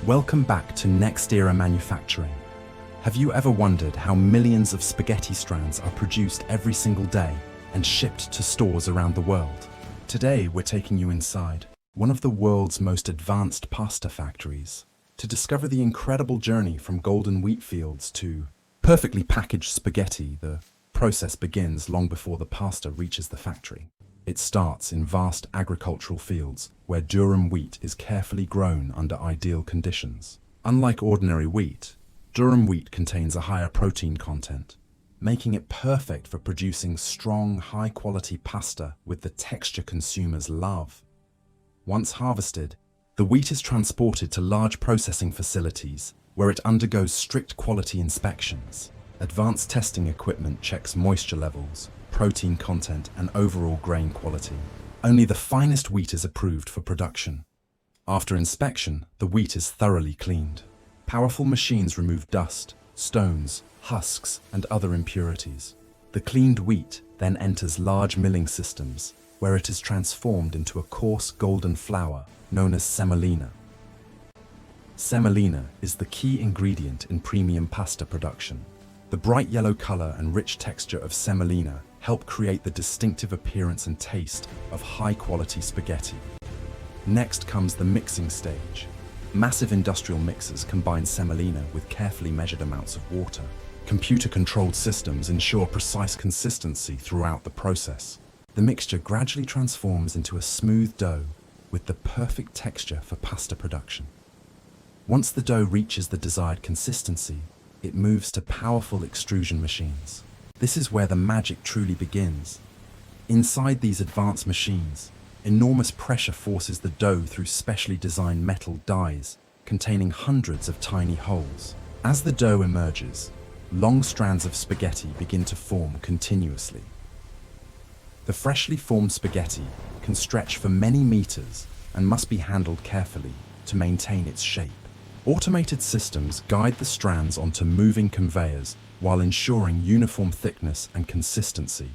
Welcome back to NextEra Manufacturing. Have you ever wondered how millions of spaghetti strands are produced every single day and shipped to stores around the world? Today we're taking you inside one of the world's most advanced pasta factories to discover the incredible journey from golden wheat fields to perfectly packaged spaghetti. The process begins long before the pasta reaches the factory. It starts in vast agricultural fields where durum wheat is carefully grown under ideal conditions. Unlike ordinary wheat, durum wheat contains a higher protein content, making it perfect for producing strong, high-quality pasta with the texture consumers love. Once harvested, the wheat is transported to large processing facilities where it undergoes strict quality inspections. Advanced testing equipment checks moisture levels, protein content, and overall grain quality. Only the finest wheat is approved for production. After inspection, the wheat is thoroughly cleaned. Powerful machines remove dust, stones, husks, and other impurities. The cleaned wheat then enters large milling systems, where it is transformed into a coarse golden flour known as semolina. Semolina is the key ingredient in premium pasta production. The bright yellow color and rich texture of semolina help create the distinctive appearance and taste of high-quality spaghetti. Next comes the mixing stage. Massive industrial mixers combine semolina with carefully measured amounts of water. Computer-controlled systems ensure precise consistency throughout the process. The mixture gradually transforms into a smooth dough with the perfect texture for pasta production. Once the dough reaches the desired consistency, it moves to powerful extrusion machines. This is where the magic truly begins. Inside these advanced machines, enormous pressure forces the dough through specially designed metal dies containing hundreds of tiny holes. As the dough emerges, long strands of spaghetti begin to form continuously. The freshly formed spaghetti can stretch for many meters and must be handled carefully to maintain its shape. Automated systems guide the strands onto moving conveyors while ensuring uniform thickness and consistency.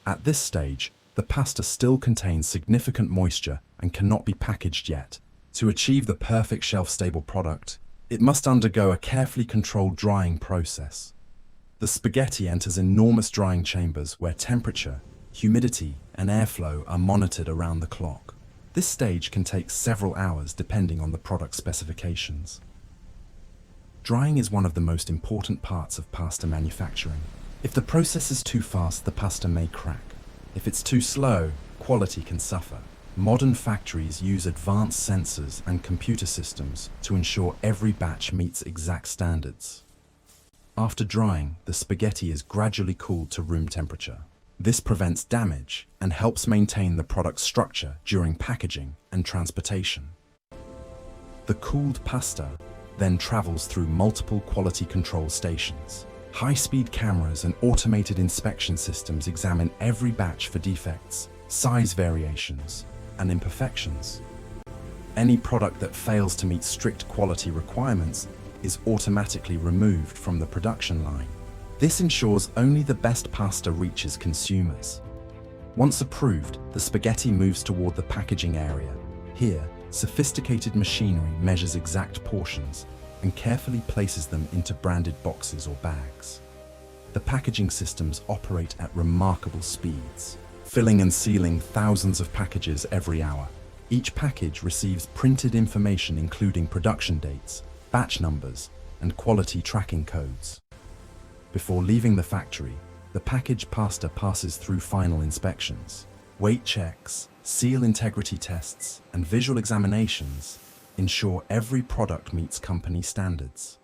At this stage, the pasta still contains significant moisture and cannot be packaged yet. To achieve the perfect shelf-stable product, it must undergo a carefully controlled drying process. The spaghetti enters enormous drying chambers where temperature, humidity, and airflow are monitored around the clock. This stage can take several hours depending on the product specifications. Drying is one of the most important parts of pasta manufacturing. If the process is too fast, the pasta may crack. If it's too slow, quality can suffer. Modern factories use advanced sensors and computer systems to ensure every batch meets exact standards. After drying, the spaghetti is gradually cooled to room temperature. This prevents damage and helps maintain the product's structure during packaging and transportation. The cooled pasta then travels through multiple quality control stations. High-speed cameras and automated inspection systems examine every batch for defects, size variations, and imperfections. Any product that fails to meet strict quality requirements is automatically removed from the production line. This ensures only the best pasta reaches consumers. Once approved, the spaghetti moves toward the packaging area. Here, sophisticated machinery measures exact portions and carefully places them into branded boxes or bags. The packaging systems operate at remarkable speeds, filling and sealing thousands of packages every hour. Each package receives printed information including production dates, batch numbers, and quality tracking codes. Before leaving the factory, the packaged pasta passes through final inspections. Weight checks, seal integrity tests, and visual examinations ensure every product meets company standards.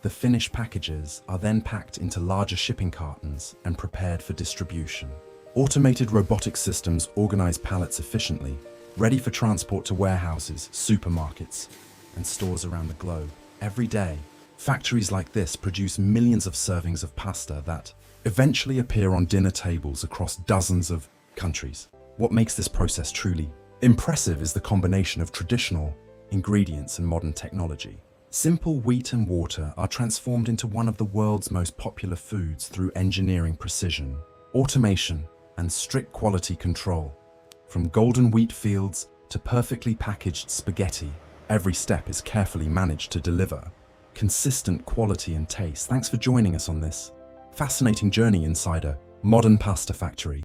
The finished packages are then packed into larger shipping cartons and prepared for distribution. Automated robotic systems organize pallets efficiently, ready for transport to warehouses, supermarkets, and stores around the globe. Every day, factories like this produce millions of servings of pasta that eventually appear on dinner tables across dozens of countries. What makes this process truly impressive is the combination of traditional ingredients and modern technology. Simple wheat and water are transformed into one of the world's most popular foods through engineering precision, automation, and strict quality control. From golden wheat fields to perfectly packaged spaghetti, Every step is carefully managed to deliver consistent quality and taste. Thanks for joining us on this fascinating journey inside a modern pasta factory.